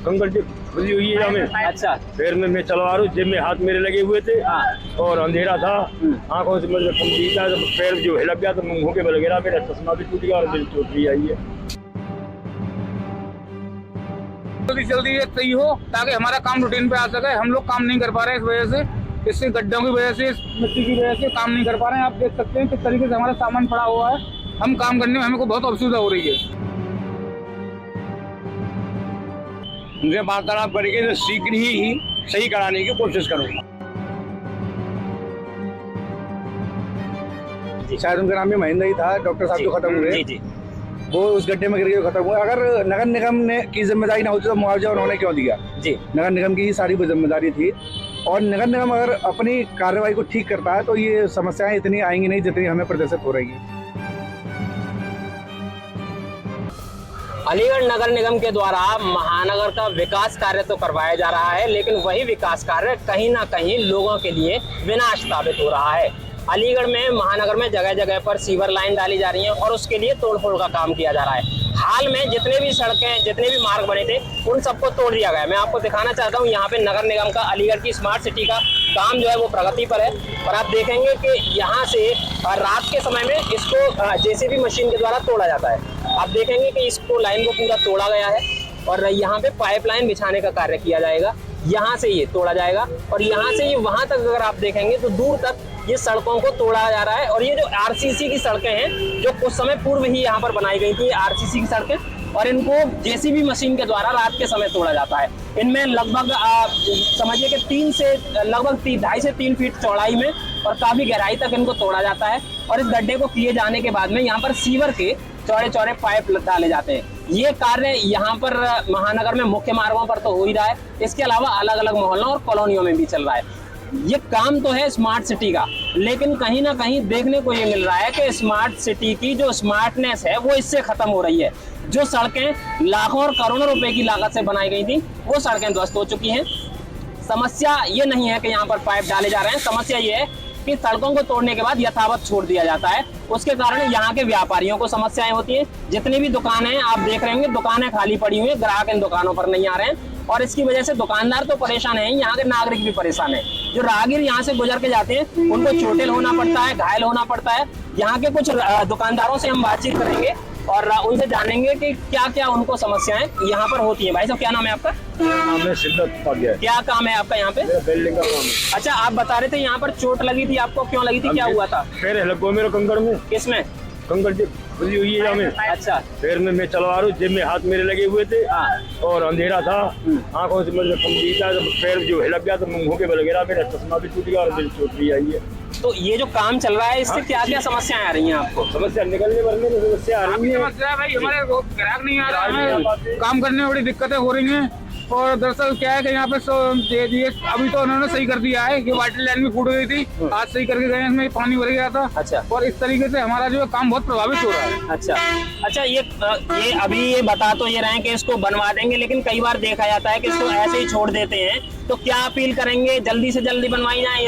कंकड़ की खुली हुई है हमें। अच्छा। फिर मैं चलवा रहा हूँ, जेब में हाथ मेरे लगे हुए थे और अंधेरा था, आंखों से मतलब कम दिखता, तो पैर जो हिलक गया तो मुंह के बल गिरा, मेरा चश्मा भी टूट गया और दिल चोट भी आई है। जल्दी ये सही हो ताकि हमारा काम रूटीन पे आ सके। हम लोग काम नहीं कर पा रहे हैं इस वजह से, इससे गड्ढों की वजह से, इस मिट्टी की वजह से काम नहीं कर पा रहे हैं। आप देख सकते हैं किस तरीके से हमारा सामान पड़ा हुआ है, हम काम करने में हमें को बहुत असुविधा हो रही है। उनसे वार्तालाप करके तो शीघ्र ही सही कराने की कोशिश करूँगा। शायद उनका नाम भी महेंद्र ही था, डॉक्टर साहब जो खत्म हुए वो उस गड्ढे में गिर के खत्म हुआ। अगर नगर निगम ने की जिम्मेदारी ना होती तो मुआवजा उन्होंने क्यों दिया? जी, नगर निगम की ही सारी जिम्मेदारी थी, और नगर निगम अगर अपनी कार्रवाई को ठीक करता है तो ये समस्याएं इतनी आएंगी नहीं जितनी हमें प्रदर्शित हो रही है। अलीगढ़ नगर निगम के द्वारा महानगर का विकास कार्य तो करवाया जा रहा है, लेकिन वही विकास कार्य कहीं ना कहीं लोगों के लिए विनाश साबित हो रहा है। अलीगढ़ में महानगर में जगह जगह पर सीवर लाइन डाली जा रही है और उसके लिए तोड़फोड़ का काम किया जा रहा है। हाल में जितने भी सड़कें, जितने भी मार्ग बने थे, उन सबको तोड़ दिया गया है। मैं आपको दिखाना चाहता हूँ, यहाँ पे नगर निगम का अलीगढ़ की स्मार्ट सिटी का काम जो है वो प्रगति पर है, और आप देखेंगे कि यहाँ से रात के समय में इसको जेसीबी मशीन के द्वारा तोड़ा जाता है। आप देखेंगे कि इसको लाइन को पूरा तोड़ा गया है और यहाँ पे पाइपलाइन बिछाने का कार्य किया जाएगा। यहाँ से ये तोड़ा जाएगा और यहाँ से ये वहां तक अगर आप देखेंगे तो दूर तक ये सड़कों को तोड़ा जा रहा है। और ये जो आरसीसी की सड़कें हैं, जो कुछ समय पूर्व ही यहाँ पर बनाई गई थी, आरसीसी की सड़कें, और इनको जेसीबी मशीन के द्वारा रात के समय तोड़ा जाता है। इनमें लगभग समझिए कि 3 से लगभग 2.5 से 3 फीट चौड़ाई में और काफी गहराई तक इनको तोड़ा जाता है। और इस गड्ढे को किए जाने के बाद में यहाँ पर सीवर के चौड़े चौड़े पाइप डाले जाते हैं। ये कार्य यहाँ पर महानगर में मुख्य मार्गों पर तो हो ही रहा है, इसके अलावा अलग अलग मोहल्लों और कॉलोनियों में भी चल रहा है। ये काम तो है स्मार्ट सिटी का, लेकिन कहीं ना कहीं देखने को ये मिल रहा है कि स्मार्ट सिटी की जो स्मार्टनेस है वो इससे खत्म हो रही है। जो सड़कें लाखों और करोड़ों रुपए की लागत से बनाई गई थी, वो सड़कें ध्वस्त हो चुकी हैं। समस्या ये नहीं है कि यहाँ पर पाइप डाले जा रहे हैं, समस्या ये है कि सड़कों को तोड़ने के बाद यथावत छोड़ दिया जाता है। उसके कारण यहाँ के व्यापारियों को समस्याएं होती हैं। जितनी भी दुकानें हैं आप देख रहे होंगे, दुकानें खाली पड़ी हुई हैं, ग्राहक इन दुकानों पर नहीं आ रहे हैं, और इसकी वजह से दुकानदार तो परेशान है, यहाँ के नागरिक भी परेशान है। जो राहगीर यहाँ से गुजर के जाते हैं उनको चोटिल होना पड़ता है, घायल होना पड़ता है। यहाँ के कुछ दुकानदारों से हम बातचीत करेंगे और उनसे जानेंगे कि क्या क्या उनको समस्याएं यहाँ पर होती हैं। भाई साहब, क्या नाम है आपका? नाम है सिद्धार्थ पाटिया। क्या काम है आपका यहाँ पे? बिल्डिंग का काम है। अच्छा, आप बता रहे थे यहाँ पर चोट लगी थी, आपको क्यों लगी थी, क्या हुआ था? पैर हिलक गया मेरे कंकड़ में। किसमें? कंकड़ की खुली हुई है हमें। अच्छा। फिर मैं चलवा रहा हूँ, जेब में हाथ मेरे लगे हुए थे और अंधेरा था, आंखों से मतलब कम दिखता, तो पैर जो हिलक गया तो मुंह के बल गिरा, मेरा चश्मा भी टूट गया और दिल चोट भी आई है। तो ये जो काम चल रहा है, इससे क्या क्या समस्याएं आ रही हैं आपको? समस्या निकलने भरने में समस्या आ रही है। समस्या है भाई, हमारे ग्राहक नहीं आ रहा है, काम करने में बड़ी दिक्कतें हो रही हैं। और दरअसल क्या है कि यहाँ पे अभी तो उन्होंने सही कर दिया है कि वाटर लाइन भी फूट गई थी, आज सही करके गए, इसमें पानी भर गया था। अच्छा। और इस तरीके से हमारा जो काम बहुत प्रभावित हो रहा है। अच्छा, ये अभी ये बता तो ये रहे हैं कि इसको बनवा देंगे, लेकिन कई बार देखा जाता है कि इसको ऐसे ही छोड़ देते हैं, तो क्या अपील करेंगे? जल्दी से जल्दी बनवाई जाए।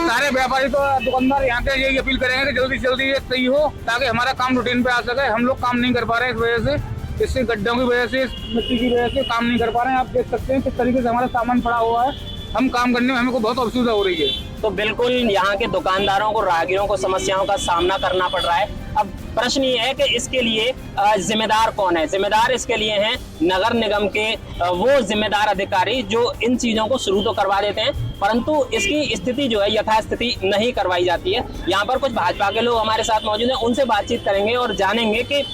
सारे व्यापारी तो दुकानदार यहाँ के यही अपील करेंगे कि जल्दी से जल्दी ये सही हो ताकि हमारा काम रूटीन पे आ सके। हम लोग काम नहीं कर पा रहे हैं इस वजह से, इससे गड्ढों की वजह से, इस मिट्टी की वजह से काम नहीं कर पा रहे हैं। आप देख सकते हैं किस तरीके से हमारा सामान पड़ा हुआ है, हम काम करने में हमें को बहुत असुविधा हो रही है। तो बिल्कुल यहाँ के दुकानदारों को, राहगीरों को समस्याओं का सामना करना पड़ रहा है। अब प्रश्न ये है कि इसके लिए जिम्मेदार कौन है? जिम्मेदार इसके लिए हैं नगर निगम के वो जिम्मेदार अधिकारी जो इन चीजों को शुरू तो करवा देते हैं, परंतु इसकी स्थिति जो है यथास्थिति नहीं करवाई जाती है। यहाँ पर कुछ भाजपा के लोग हमारे साथ मौजूद हैं, उनसे बातचीत करेंगे और जानेंगे कि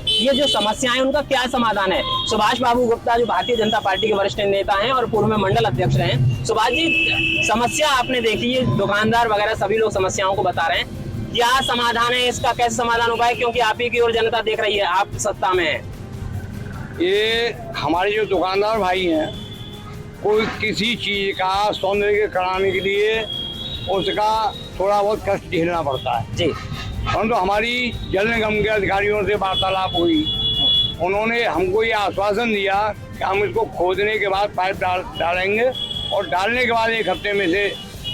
ये जो समस्याएं उनका क्या समाधान है। सुभाष बाबू गुप्ता जो भारतीय जनता पार्टी के वरिष्ठ नेता हैं और पूर्व में मंडल अध्यक्ष रहे हैं। सुभाष जी, समस्या आपने देखी है, दुकानदार वगैरह सभी लोग समस्याओं को बता रहे हैं, क्या समाधान है इसका? कैसे समाधान होगा? क्योंकि आप ही की ओर जनता देख रही है, आप सत्ता में है। ये हमारे जो दुकानदार भाई हैं, कोई किसी चीज का सौंदर्य कराने के लिए उसका थोड़ा बहुत कष्ट झेलना पड़ता है जी। परंतु हमारी जल निगम के अधिकारियों से वार्तालाप हुई, उन्होंने हमको ये आश्वासन दिया कि हम इसको खोदने के बाद पाइप डालेंगे और डालने के बाद 1 हफ्ते में से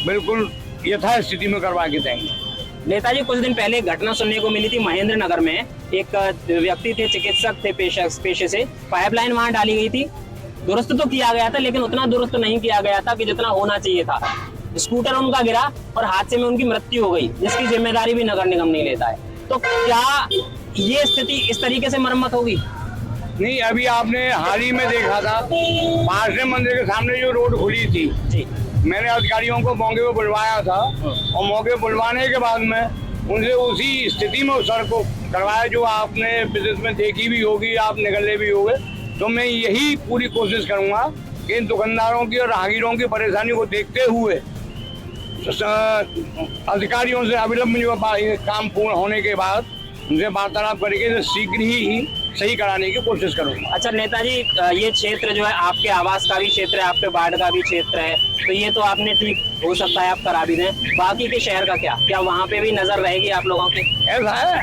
बिल्कुल यथास्थिति में करवा के देंगे। नेताजी, कुछ दिन पहले घटना सुनने को मिली थी महेंद्र नगर में, एक व्यक्ति थे, चिकित्सक थे पेशे से, पाइपलाइन वहां डाली गई थी, दुरुस्त तो किया गया था, लेकिन उतना दुरुस्त नहीं किया गया था कि जितना होना चाहिए था। स्कूटर उनका गिरा और हादसे में उनकी मृत्यु हो गई, जिसकी जिम्मेदारी भी नगर निगम नहीं लेता है। तो क्या ये स्थिति इस तरीके से मरम्मत होगी? नहीं, अभी आपने हाल ही में देखा था पार्श्व मंदिर के सामने जो रोड खुली थी जी, मैंने अधिकारियों को मौके पे बुलवाया था और मौके पे बुलवाने के बाद में उनसे उसी स्थिति में उस सड़क को करवाया जो आपने विदेश में देखी भी होगी, आप निकले भी होंगे। तो मैं यही पूरी कोशिश करूंगा कि इन दुकानदारों की और राहगीरों की परेशानी को देखते हुए अधिकारियों से अविलंब जो काम पूर्ण होने के बाद उनसे वार्तालाप करके शीघ्र ही सही कराने की कोशिश करूंगा। अच्छा नेताजी, ये क्षेत्र जो है आपके आवास का भी क्षेत्र है, आपके वार्ड का भी क्षेत्र है, तो ये तो आपने ठीक हो सकता है आप करा भी दें। बाकी के शहर का क्या वहाँ पे भी नजर रहेगी आप लोगों की? ऐसा है,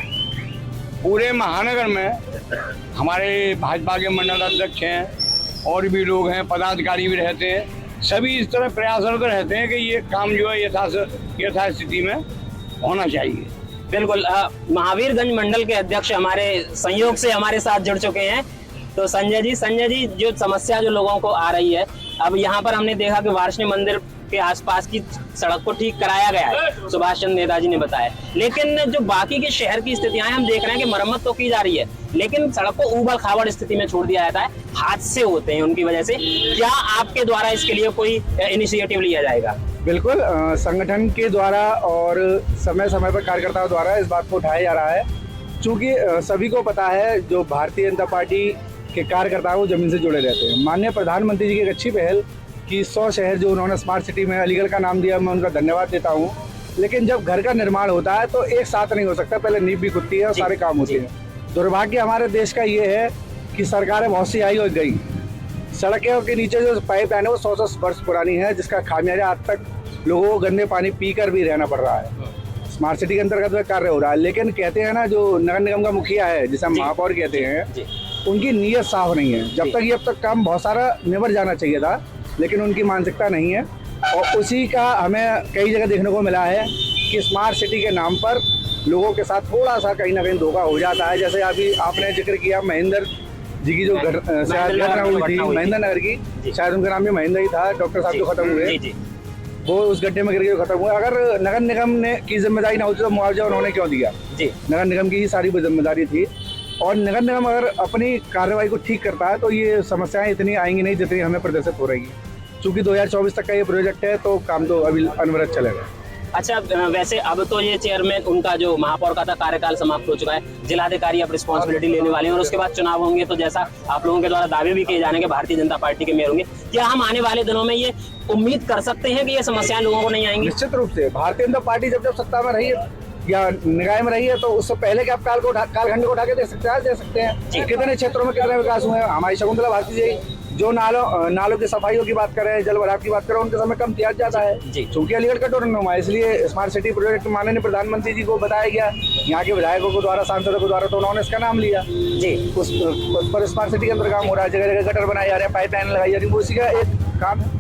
पूरे महानगर में हमारे भाजपा के मंडल अध्यक्ष हैं और भी लोग हैं, पदाधिकारी भी रहते हैं, सभी इस तरह प्रयासरत रहते हैं कि ये काम जो है यथास्थिति में होना चाहिए। बिल्कुल। महावीरगंज मंडल के अध्यक्ष हमारे संयोग से हमारे साथ जुड़ चुके हैं। तो संजय जी, जो समस्या जो लोगों को आ रही है, अब यहाँ पर हमने देखा कि वार्षणी मंदिर के आसपास की सड़क को ठीक कराया गया है, सुभाष चंद्र नेताजी ने बताया, लेकिन जो बाकी के शहर की स्थितियां हैं हम देख रहे हैं कि मरम्मत तो की जा रही है, लेकिन सड़क को ऊबड़ खाबड़ स्थिति में छोड़ दिया जाता है, हादसे होते हैं उनकी वजह से। क्या आपके द्वारा इसके लिए कोई इनिशिएटिव लिया जाएगा? बिल्कुल, संगठन के द्वारा और समय समय पर कार्यकर्ताओं द्वारा इस बात को उठाया जा रहा है, क्योंकि सभी को पता है जो भारतीय जनता पार्टी के कार्यकर्ताओं जमीन से जुड़े रहते हैं। माननीय प्रधानमंत्री जी की एक अच्छी पहल कि 100 शहर जो उन्होंने स्मार्ट सिटी में अलीगढ़ का नाम दिया, मैं उनका धन्यवाद देता हूँ। लेकिन जब घर का निर्माण होता है तो एक साथ नहीं हो सकता, पहले नींव भी खुदती है और सारे काम होते हैं। दुर्भाग्य हमारे देश का ये है कि सरकारें बहुत सी आई और गई, सड़कों के नीचे जो पाइप लाइन है वो 100 वर्ष पुरानी है, जिसका खामियाजा आज तक लोगों को गंदे पानी पीकर भी रहना पड़ रहा है। स्मार्ट सिटी के अंतर्गत वह कार्य हो रहा है, लेकिन कहते हैं ना जो नगर निगम का मुखिया है, जिसे हम महापौर कहते हैं, उनकी नीयत साफ नहीं है। जब तक ये अब तक काम बहुत सारा निबर जाना चाहिए था, लेकिन उनकी मानसिकता नहीं है, और उसी का हमें कई जगह देखने को मिला है कि स्मार्ट सिटी के नाम पर लोगों के साथ थोड़ा सा कहीं ना कहीं धोखा हो जाता है। जैसे अभी आपने जिक्र किया महेंद्र जी की जो घटना हुई थी महेंद्र नगर की, शायद उनका नाम भी महेंद्र ही था, डॉक्टर साहब जो खत्म हुए, वो उस गड्ढे में गिर के खत्म हुए। अगर नगर निगम ने की जिम्मेदारी ना होती तो मुआवजा उन्होंने क्यों दिया? नगर निगम की ही सारी जिम्मेदारी थी, और नगर निगम अगर अपनी कार्रवाई को ठीक करता है तो ये समस्याएं इतनी आएंगी नहीं जितनी हमें प्रदर्शित हो रही है। चूंकि 2024 तक का ये प्रोजेक्ट है तो काम तो अभी अनवरत चलेगा। अच्छा, वैसे अब तो ये चेयरमैन उनका जो महापौर का था कार्यकाल समाप्त हो चुका है, जिलाधिकारी अब रिस्पॉन्सिबिलिटी लेने वाले हैं और उसके बाद चुनाव होंगे, तो जैसा आप लोगों के द्वारा दावे भी किए जाने के भारतीय जनता पार्टी के मेयर होंगे, क्या हम आने वाले दिनों में ये उम्मीद कर सकते हैं कि ये समस्याएं लोगों को नहीं आएंगी? निश्चित रूप से भारतीय जनता पार्टी जब सत्ता में रही है या निगाह में रही है तो उससे पहले के आप कालखंड को उठा के दे सकते हैं कितने क्षेत्रों में कितने विकास हुए हैं। हमारी शकुंतला भारती जी जो नालों की सफाइयों की बात करें, जल भराव की बात करें, उनके समय कम दिया जाता है क्योंकि अलीगढ़ का टूर्नामेंट है, इसलिए स्मार्ट सिटी प्रोजेक्ट माननीय प्रधानमंत्री जी को बताया गया, यहाँ के विधायकों के द्वारा, सांसदों के द्वारा, तो उन्होंने इसका नाम लिया जी। उस पर स्मार्ट सिटी के अंदर काम हो रहा है, जगह जगह गटर बनाए जा रहे हैं, पाइपलाइन लगाई जा रही है, वो इसी का एक काम है।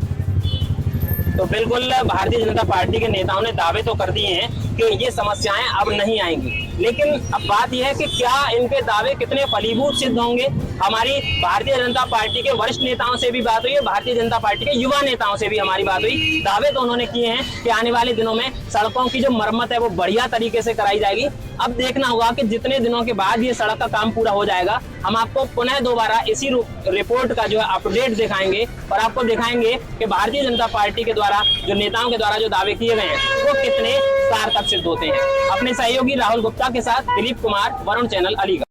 तो बिल्कुल भारतीय जनता पार्टी के नेताओं ने दावे तो कर दिए हैं कि ये समस्याएं अब नहीं आएंगी, लेकिन अब बात यह है कि क्या इनके दावे कितने फलीभूत सिद्ध होंगे। हमारी भारतीय जनता पार्टी के वरिष्ठ नेताओं से भी बात हुई है, भारतीय जनता पार्टी के युवा नेताओं से भी हमारी बात हुई। दावे तो उन्होंने किए हैं कि आने वाले दिनों में सड़कों की जो मरम्मत है वो बढ़िया तरीके से कराई जाएगी। अब देखना होगा कि जितने दिनों के बाद ये सड़क का काम पूरा हो जाएगा, हम आपको पुनः दोबारा इसी रिपोर्ट का जो है अपडेट दिखाएंगे और आपको दिखाएंगे कि भारतीय जनता पार्टी के द्वारा जो नेताओं के द्वारा जो दावे किए गए हैं वो कितने सार्थक सिद्ध होते हैं। अपने सहयोगी राहुल गुप्ता के साथ दिलीप कुमार, वरुण चैनल, अलीगढ़।